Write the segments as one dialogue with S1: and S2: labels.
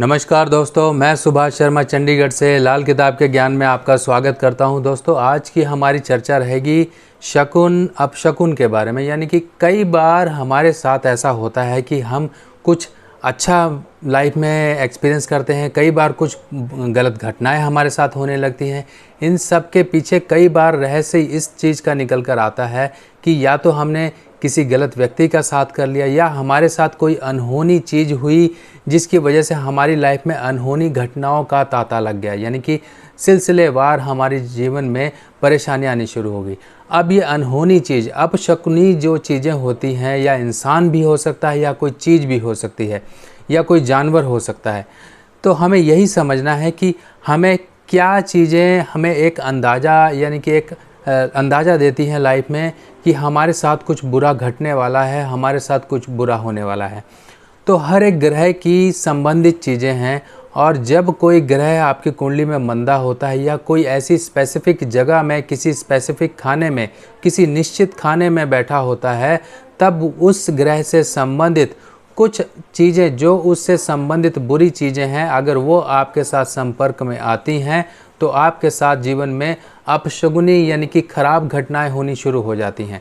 S1: नमस्कार दोस्तों, मैं सुभाष शर्मा चंडीगढ़ से लाल किताब के ज्ञान में आपका स्वागत करता हूं। दोस्तों, आज की हमारी चर्चा रहेगी शकुन अपशकुन के बारे में। यानी कि कई बार हमारे साथ ऐसा होता है कि हम कुछ अच्छा लाइफ में एक्सपीरियंस करते हैं, कई बार कुछ गलत घटनाएं हमारे साथ होने लगती हैं। इन सब के पीछे कई बार रहस्य इस चीज़ का निकल कर आता है कि या तो हमने किसी गलत व्यक्ति का साथ कर लिया या हमारे साथ कोई अनहोनी चीज़ हुई जिसकी वजह से हमारी लाइफ में अनहोनी घटनाओं का तांता लग गया। यानी कि सिलसिलेवार हमारे जीवन में परेशानियां आनी शुरू हो गई। अब ये अनहोनी चीज़, अपशकुनी जो चीज़ें होती हैं, या इंसान भी हो सकता है या कोई चीज़ भी हो सकती है या कोई जानवर हो सकता है, तो हमें यही समझना है कि हमें क्या चीज़ें हमें एक अंदाज़ा यानी कि एक अंदाज़ा देती हैं लाइफ में कि हमारे साथ कुछ बुरा घटने वाला है, हमारे साथ कुछ बुरा होने वाला है। तो हर एक ग्रह की संबंधित चीज़ें हैं, और जब कोई ग्रह आपकी कुंडली में मंदा होता है या कोई ऐसी स्पेसिफिक जगह में, किसी स्पेसिफिक खाने में, किसी निश्चित खाने में बैठा होता है, तब उस ग्रह से संबंधित कुछ चीज़ें, जो उससे संबंधित बुरी चीज़ें हैं, अगर वो आपके साथ संपर्क में आती हैं तो आपके साथ जीवन में अपशगुनी यानी कि खराब घटनाएं होनी शुरू हो जाती हैं।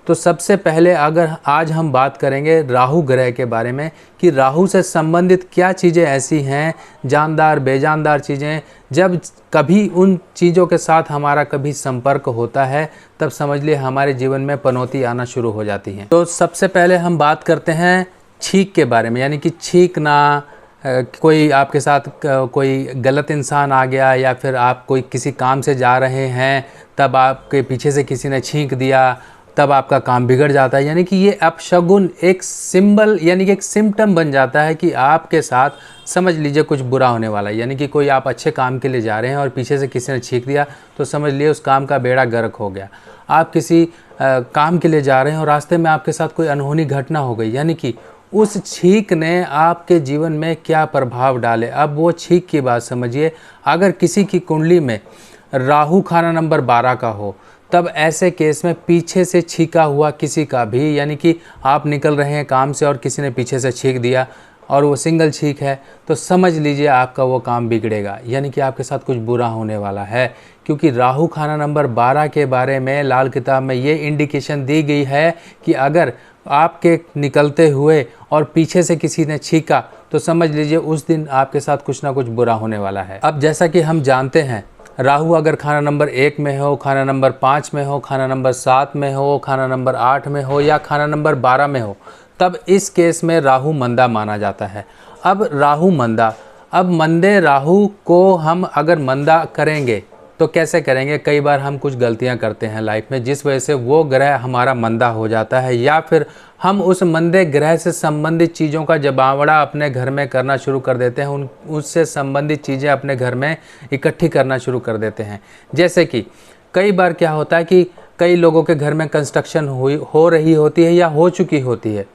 S1: तो सबसे पहले अगर आज हम बात करेंगे राहु ग्रह के बारे में कि राहु से संबंधित क्या चीज़ें ऐसी हैं, जानदार बेजानदार चीज़ें, जब कभी उन चीज़ों के साथ हमारा कभी संपर्क होता है तब समझ लिए हमारे जीवन में पनौती आना शुरू हो जाती हैं। तो सबसे पहले हम बात करते हैं छींक के बारे में। यानी कि छींकना, कोई आपके साथ कोई गलत इंसान आ गया या फिर आप कोई किसी काम से जा रहे हैं, तब आपके पीछे से किसी ने छींक दिया, तब आपका काम बिगड़ जाता है। यानी कि ये अपशगुन एक सिंबल यानी कि एक सिम्टम बन जाता है कि आपके साथ समझ लीजिए कुछ बुरा होने वाला है। यानी कि कोई आप अच्छे काम के लिए जा रहे हैं और पीछे से किसी ने छींक दिया तो समझ लिए उस काम का बेड़ा गर्क हो गया। आप किसी काम के लिए जा रहे हैं और रास्ते में आपके साथ कोई अनहोनी घटना हो गई, यानी कि उस छींक ने आपके जीवन में क्या प्रभाव डाले। अब वो छींक की बात समझिए। अगर किसी की कुंडली में राहु खाना नंबर 12 का हो, तब ऐसे केस में पीछे से छींका हुआ किसी का भी, यानी कि आप निकल रहे हैं काम से और किसी ने पीछे से छींक दिया और वो सिंगल छींक है, तो समझ लीजिए आपका वो काम बिगड़ेगा, यानी कि आपके साथ कुछ बुरा होने वाला है। क्योंकि राहु खाना नंबर 12 के बारे में लाल किताब में ये इंडिकेशन दी गई है कि अगर आपके निकलते हुए और पीछे से किसी ने छींका तो समझ लीजिए उस दिन आपके साथ कुछ ना कुछ बुरा होने वाला है। अब जैसा कि हम जानते हैं, राहु अगर खाना नंबर 1 में हो, खाना नंबर 5 में हो, खाना नंबर 7 में हो, खाना नंबर 8 में हो या खाना नंबर 12 में हो, तब इस केस में राहु मंदा माना जाता है। अब राहु मंदा, अब मंदे राहु को हम अगर मंदा करेंगे तो कैसे करेंगे? कई बार हम कुछ गलतियां करते हैं लाइफ में जिस वजह से वो ग्रह हमारा मंदा हो जाता है, या फिर हम उस मंदे ग्रह से संबंधित चीज़ों का जमावड़ा अपने घर में करना शुरू कर देते हैं, उससे संबंधित चीज़ें अपने घर में इकट्ठी करना शुरू कर देते हैं। जैसे कि कई बार क्या होता है कि कई लोगों के घर में कंस्ट्रक्शन हो रही होती है या हो चुकी होती है,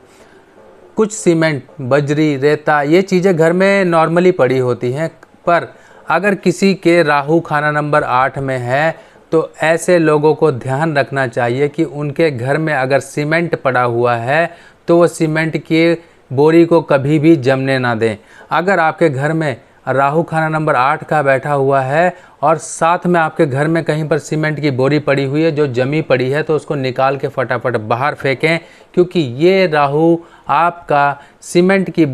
S1: कुछ सीमेंट, बजरी, रेता, ये चीज़ें घर में नॉर्मली पड़ी होती हैं, पर अगर किसी के राहु खाना नंबर 8 में है तो ऐसे लोगों को ध्यान रखना चाहिए कि उनके घर में अगर सीमेंट पड़ा हुआ है तो वो सीमेंट की बोरी को कभी भी जमने ना दें। अगर आपके घर में राहु खाना नंबर 8 का बैठा हुआ है और साथ में आपके घर में कहीं पर सीमेंट की बोरी पड़ी हुई है जो जमी पड़ी है, तो उसको निकाल के फटाफट बाहर फेंकें, क्योंकि ये राहु आपका सीमेंट की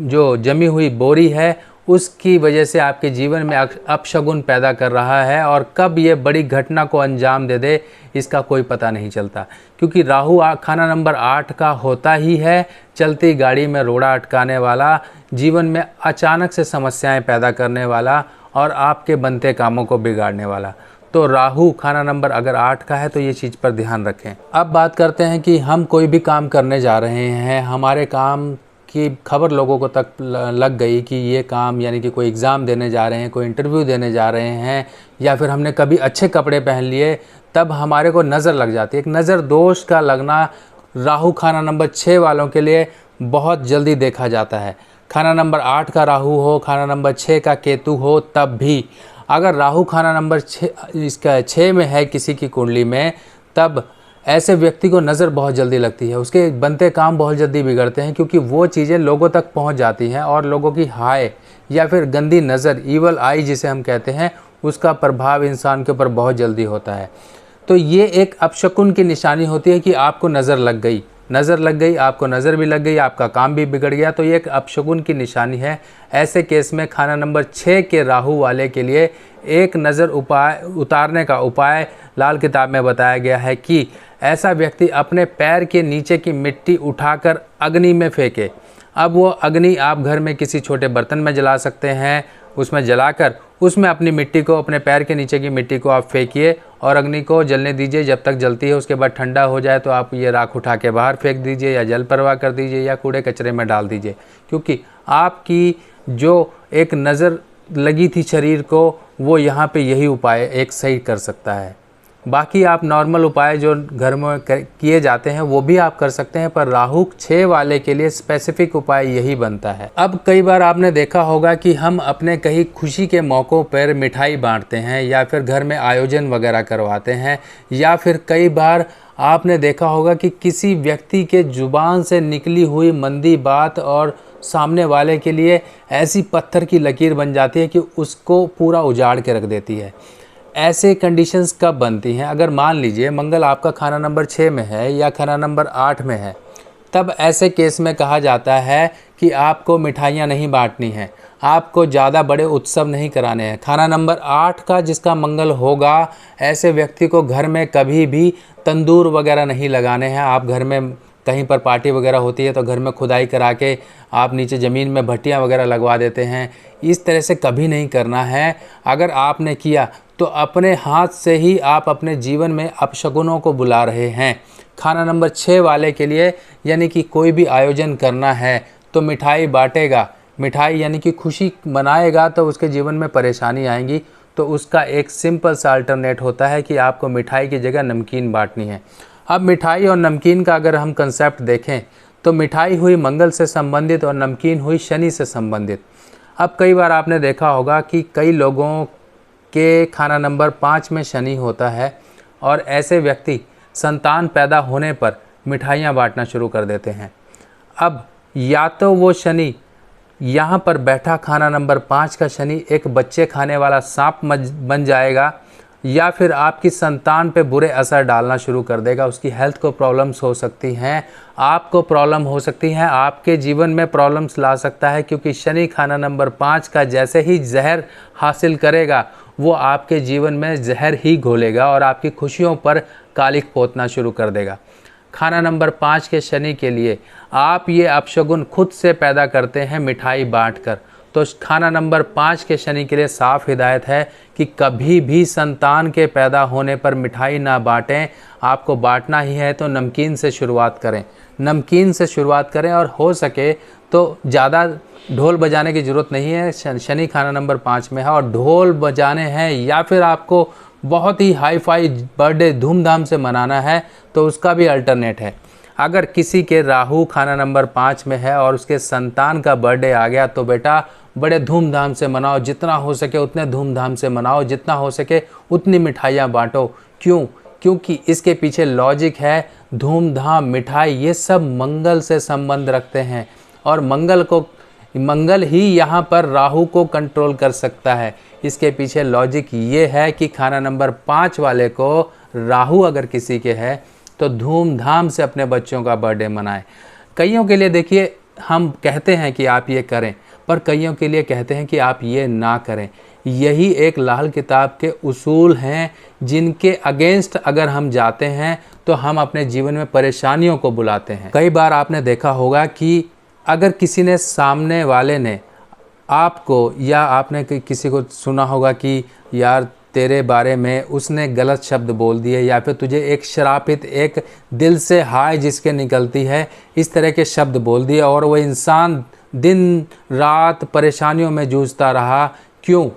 S1: जो जमी हुई बोरी है उसकी वजह से आपके जीवन में अपशगुन पैदा कर रहा है, और कब ये बड़ी घटना को अंजाम दे दे इसका कोई पता नहीं चलता। क्योंकि राहु खाना नंबर 8 का होता ही है चलती गाड़ी में रोड़ा अटकाने वाला, जीवन में अचानक से समस्याएं पैदा करने वाला और आपके बनते कामों को बिगाड़ने वाला। तो राहु खाना नंबर अगर 8 का है तो ये चीज़ पर ध्यान रखें। अब बात करते हैं कि हम कोई भी काम करने जा रहे हैं, हमारे काम की खबर लोगों को तक लग गई कि ये काम, यानी कि कोई एग्ज़ाम देने जा रहे हैं, कोई इंटरव्यू देने जा रहे हैं, या फिर हमने कभी अच्छे कपड़े पहन लिए, तब हमारे को नज़र लग जाती है। एक नज़र दोष का लगना राहु खाना नंबर 6 वालों के लिए बहुत जल्दी देखा जाता है। खाना नंबर 8 का राहु हो, खाना नंबर 6 का केतु हो, तब भी अगर राहु खाना नंबर 6 में है किसी की कुंडली में, तब ऐसे व्यक्ति को नज़र बहुत जल्दी लगती है, उसके बनते काम बहुत जल्दी बिगड़ते हैं, क्योंकि वो चीज़ें लोगों तक पहुंच जाती हैं और लोगों की हाय या फिर गंदी नज़र, ईवल आई जिसे हम कहते हैं, उसका प्रभाव इंसान के ऊपर बहुत जल्दी होता है। तो ये एक अपशकुन की निशानी होती है कि आपको नज़र लग गई, नज़र लग गई, आपको नज़र भी लग गई, आपका काम भी बिगड़ गया, तो ये एक अपशकुन की निशानी है। ऐसे केस में खाना नंबर 6 के राहु वाले के लिए एक नज़र उतारने का उपाय लाल किताब में बताया गया है कि ऐसा व्यक्ति अपने पैर के नीचे की मिट्टी उठाकर अग्नि में फेंके। अब वो अग्नि आप घर में किसी छोटे बर्तन में जला सकते हैं, उसमें जलाकर उसमें अपनी मिट्टी को, अपने पैर के नीचे की मिट्टी को आप फेंकिए और अग्नि को जलने दीजिए जब तक जलती है। उसके बाद ठंडा हो जाए तो आप ये राख उठा के बाहर फेंक दीजिए या जल प्रवाह कर दीजिए या कूड़े कचरे में डाल दीजिए, क्योंकि आपकी जो एक नज़र लगी थी शरीर को, वो यहाँ पे यही उपाय एक सही कर सकता है। बाकी आप नॉर्मल उपाय जो घर में किए जाते हैं वो भी आप कर सकते हैं, पर राहु 6 वाले के लिए स्पेसिफिक उपाय यही बनता है। अब कई बार आपने देखा होगा कि हम अपने कहीं खुशी के मौक़ों पर मिठाई बांटते हैं या फिर घर में आयोजन वगैरह करवाते हैं, या फिर कई बार आपने देखा होगा कि किसी व्यक्ति के ज़ुबान से निकली हुई मंदी बात और सामने वाले के लिए ऐसी पत्थर की लकीर बन जाती है कि उसको पूरा उजाड़ के रख देती है। ऐसे कंडीशंस कब बनती हैं? अगर मान लीजिए मंगल आपका खाना नंबर 6 में है या खाना नंबर 8 में है, तब ऐसे केस में कहा जाता है कि आपको मिठाइयाँ नहीं बांटनी हैं, आपको ज़्यादा बड़े उत्सव नहीं कराने हैं। खाना नंबर 8 का जिसका मंगल होगा, ऐसे व्यक्ति को घर में कभी भी तंदूर वगैरह नहीं लगाने हैं। आप घर में कहीं पर पार्टी वगैरह होती है तो घर में खुदाई करा के आप नीचे ज़मीन में भट्टियाँ वगैरह लगवा देते हैं, इस तरह से कभी नहीं करना है। अगर आपने किया तो अपने हाथ से ही आप अपने जीवन में अपशगुनों को बुला रहे हैं। खाना नंबर 6 वाले के लिए यानी कि कोई भी आयोजन करना है तो मिठाई बांटेगा, मिठाई यानी कि खुशी मनाएगा तो उसके जीवन में परेशानी आएगी, तो उसका एक सिंपल सा अल्टरनेट होता है कि आपको मिठाई की जगह नमकीन बांटनी है। अब मिठाई और नमकीन का अगर हम कंसेप्ट देखें तो मिठाई हुई मंगल से संबंधित और नमकीन हुई शनि से संबंधित। अब कई बार आपने देखा होगा कि कई लोगों के खाना नंबर 5 में शनि होता है और ऐसे व्यक्ति संतान पैदा होने पर मिठाइयाँ बांटना शुरू कर देते हैं। अब या तो वो शनि यहाँ पर बैठा खाना नंबर 5 का शनि एक बच्चे खाने वाला सांप बन जाएगा, या फिर आपकी संतान पे बुरे असर डालना शुरू कर देगा। उसकी हेल्थ को प्रॉब्लम्स हो सकती हैं, आपको प्रॉब्लम हो सकती हैं, आपके जीवन में प्रॉब्लम्स ला सकता है, क्योंकि शनि खाना नंबर 5 का जैसे ही जहर हासिल करेगा वो आपके जीवन में जहर ही घोलेगा और आपकी खुशियों पर कालिख पोतना शुरू कर देगा। खाना नंबर 5 के शनि के लिए आप ये अपशगुन खुद से पैदा करते हैं मिठाई बांटकर। तो खाना नंबर 5 के शनि के लिए साफ हिदायत है कि कभी भी संतान के पैदा होने पर मिठाई ना बांटें। आपको बांटना ही है तो नमकीन से शुरुआत करें, नमकीन से शुरुआत करें, और हो सके तो ज़्यादा ढोल बजाने की ज़रूरत नहीं है। शनि खाना नंबर 5 में है और ढोल बजाने हैं या फिर आपको बहुत ही हाई फाई बर्थडे धूमधाम से मनाना है तो उसका भी अल्टरनेट है। अगर किसी के राहु खाना नंबर 5 में है और उसके संतान का बर्थडे आ गया तो बेटा बड़े धूमधाम से मनाओ, जितना हो सके उतने धूमधाम से मनाओ, जितना हो सके उतनी मिठाइयाँ बांटो। क्यों? क्योंकि इसके पीछे लॉजिक है, धूमधाम, मिठाई, ये सब मंगल से संबंध रखते हैं और मंगल ही यहाँ पर राहु को कंट्रोल कर सकता है। इसके पीछे लॉजिक ये है कि खाना नंबर 5 वाले को राहु अगर किसी के है तो धूमधाम से अपने बच्चों का बर्थडे मनाएं। कईयों के लिए देखिए हम कहते हैं कि आप ये करें, पर कईयों के लिए कहते हैं कि आप ये ना करें। यही एक लाल किताब के उसूल हैं जिनके अगेंस्ट अगर हम जाते हैं तो हम अपने जीवन में परेशानियों को बुलाते हैं। कई बार आपने देखा होगा कि अगर किसी ने, सामने वाले ने आपको, या आपने किसी को सुना होगा कि यार तेरे बारे में उसने गलत शब्द बोल दिए, या फिर तुझे एक श्रापित, एक दिल से हाय जिसके निकलती है, इस तरह के शब्द बोल दिए और वो इंसान दिन रात परेशानियों में जूझता रहा। क्यों?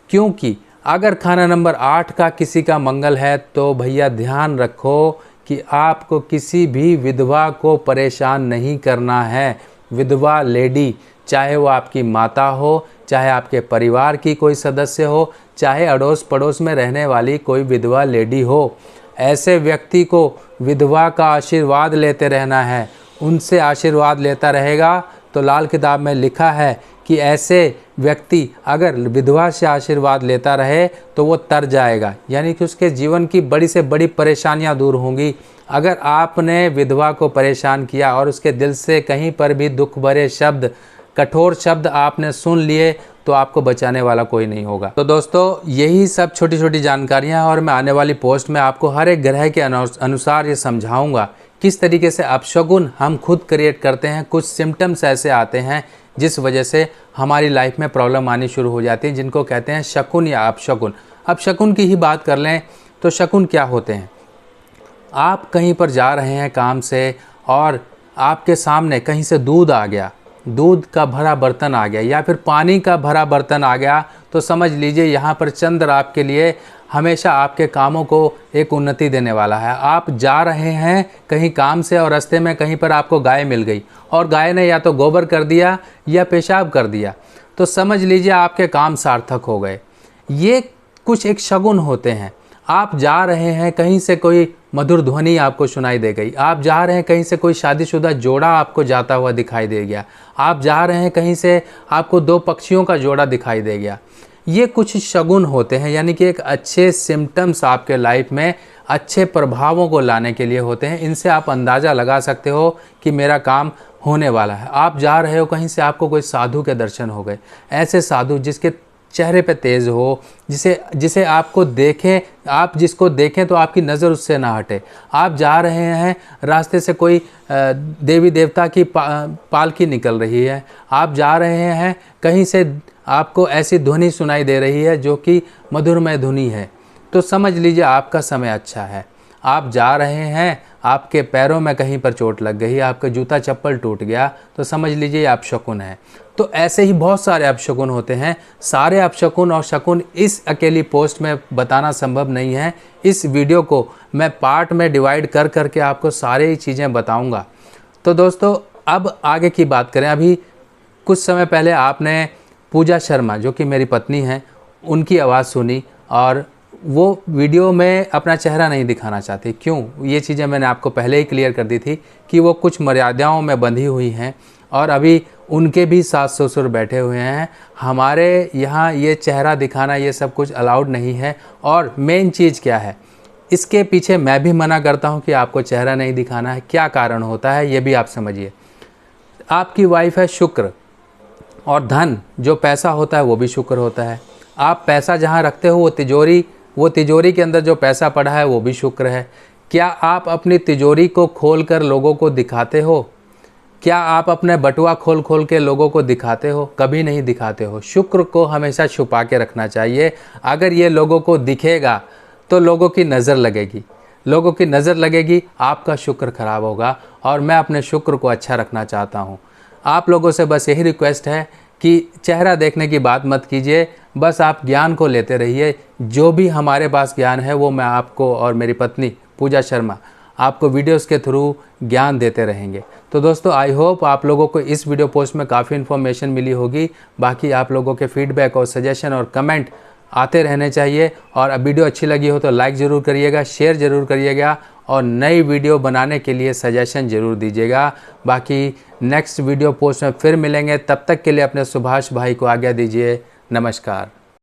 S1: क्योंकि अगर खाना नंबर 8 का किसी का मंगल है तो भैया ध्यान रखो कि आपको किसी भी विधवा को परेशान नहीं करना है। विधवा लेडी, चाहे वो आपकी माता हो, चाहे आपके परिवार की कोई सदस्य हो, चाहे अड़ोस पड़ोस में रहने वाली कोई विधवा लेडी हो, ऐसे व्यक्ति को विधवा का आशीर्वाद लेते रहना है। उनसे आशीर्वाद लेता रहेगा तो लाल किताब में लिखा है कि ऐसे व्यक्ति अगर विधवा से आशीर्वाद लेता रहे तो वो तर जाएगा, यानी कि उसके जीवन की बड़ी से बड़ी परेशानियां दूर होंगी। अगर आपने विधवा को परेशान किया और उसके दिल से कहीं पर भी दुख भरे शब्द, कठोर शब्द आपने सुन लिए, तो आपको बचाने वाला कोई नहीं होगा। तो दोस्तों, यही सब छोटी छोटी जानकारियां हैं और मैं आने वाली पोस्ट में आपको हर एक ग्रह के अनुसार ये समझाऊंगा किस तरीके से अपशगुन हम खुद क्रिएट करते हैं। कुछ सिम्टम्स ऐसे आते हैं जिस वजह से हमारी लाइफ में प्रॉब्लम आनी शुरू हो जाती है, जिनको कहते हैं शकुन या अपशगुन। अब शकुन की ही बात कर लें तो शकुन क्या होते हैं? आप कहीं पर जा रहे हैं काम से और आपके सामने कहीं से दूध आ गया, दूध का भरा बर्तन आ गया या फिर पानी का भरा बर्तन आ गया, तो समझ लीजिए यहाँ पर चंद्र आपके लिए हमेशा आपके कामों को एक उन्नति देने वाला है। आप जा रहे हैं कहीं काम से और रास्ते में कहीं पर आपको गाय मिल गई और गाय ने या तो गोबर कर दिया या पेशाब कर दिया, तो समझ लीजिए आपके काम सार्थक हो गए। ये कुछ एक शगुन होते हैं। आप जा रहे हैं कहीं से कोई मधुर ध्वनि आपको सुनाई दे गई, आप जा रहे हैं कहीं से कोई शादीशुदा जोड़ा आपको जाता हुआ दिखाई दे गया, आप जा रहे हैं कहीं से आपको दो पक्षियों का जोड़ा दिखाई दे गया। ये कुछ शगुन होते हैं, यानी कि एक अच्छे सिम्टम्स आपके लाइफ में अच्छे प्रभावों को लाने के लिए होते हैं। इनसे आप अंदाज़ा लगा सकते हो कि मेरा काम होने वाला है। आप जा रहे हो कहीं से, आपको कोई साधु के दर्शन हो गए, ऐसे साधु जिसके चेहरे पे तेज़ हो, जिसे आपको देखें, आप जिसको देखें तो आपकी नज़र उससे ना हटे। आप जा रहे हैं, रास्ते से कोई देवी देवता की पालकी निकल रही है, आप जा रहे हैं कहीं से आपको ऐसी ध्वनि सुनाई दे रही है जो कि मधुरमय ध्वनि है, तो समझ लीजिए आपका समय अच्छा है। आप जा रहे हैं, आपके पैरों में कहीं पर चोट लग गई, आपका जूता चप्पल टूट गया, तो समझ लीजिए अपशकुन है। तो ऐसे ही बहुत सारे अपशकुन होते हैं। सारे अपशकुन और शकुन इस अकेली पोस्ट में बताना संभव नहीं है। इस वीडियो को मैं पार्ट में डिवाइड कर करके आपको सारी ही चीज़ें बताऊंगा। तो दोस्तों, अब आगे की बात करें। अभी कुछ समय पहले आपने पूजा शर्मा, जो कि मेरी पत्नी हैं, उनकी आवाज़ सुनी और वो वीडियो में अपना चेहरा नहीं दिखाना चाहती। क्यों? ये चीज़ें मैंने आपको पहले ही क्लियर कर दी थी कि वो कुछ मर्यादाओं में बंधी हुई हैं और अभी उनके भी सास ससुर बैठे हुए हैं। हमारे यहाँ ये चेहरा दिखाना ये सब कुछ अलाउड नहीं है। और मेन चीज़ क्या है, इसके पीछे मैं भी मना करता हूँ कि आपको चेहरा नहीं दिखाना है। क्या कारण होता है ये भी आप समझिए। आपकी वाइफ है शुक्र, और धन जो पैसा होता है वो भी शुक्र होता है। आप पैसा जहाँ रखते हो वो तिजोरी के अंदर जो पैसा पड़ा है वो भी शुक्र है। क्या आप अपनी तिजोरी को खोल कर लोगों को दिखाते हो? क्या आप अपने बटुआ खोल खोल के लोगों को दिखाते हो? कभी नहीं दिखाते हो। शुक्र को हमेशा छुपा के रखना चाहिए। अगर ये लोगों को दिखेगा तो लोगों की नज़र लगेगी, लोगों की नज़र लगेगी, आपका शुक्र खराब होगा। और मैं अपने शुक्र को अच्छा रखना चाहता हूँ। आप लोगों से बस यही रिक्वेस्ट है कि चेहरा देखने की बात मत कीजिए, बस आप ज्ञान को लेते रहिए। जो भी हमारे पास ज्ञान है वो मैं आपको और मेरी पत्नी पूजा शर्मा आपको वीडियोस के थ्रू ज्ञान देते रहेंगे। तो दोस्तों, आई होप आप लोगों को इस वीडियो पोस्ट में काफ़ी इन्फॉर्मेशन मिली होगी। बाकी आप लोगों के फीडबैक और सजेशन और कमेंट आते रहने चाहिए। और अब वीडियो अच्छी लगी हो तो लाइक ज़रूर करिएगा, शेयर ज़रूर करिएगा और नई वीडियो बनाने के लिए सजेशन ज़रूर दीजिएगा। बाकी नेक्स्ट वीडियो पोस्ट में फिर मिलेंगे। तब तक के लिए अपने सुभाष भाई को आज्ञा दीजिए। नमस्कार।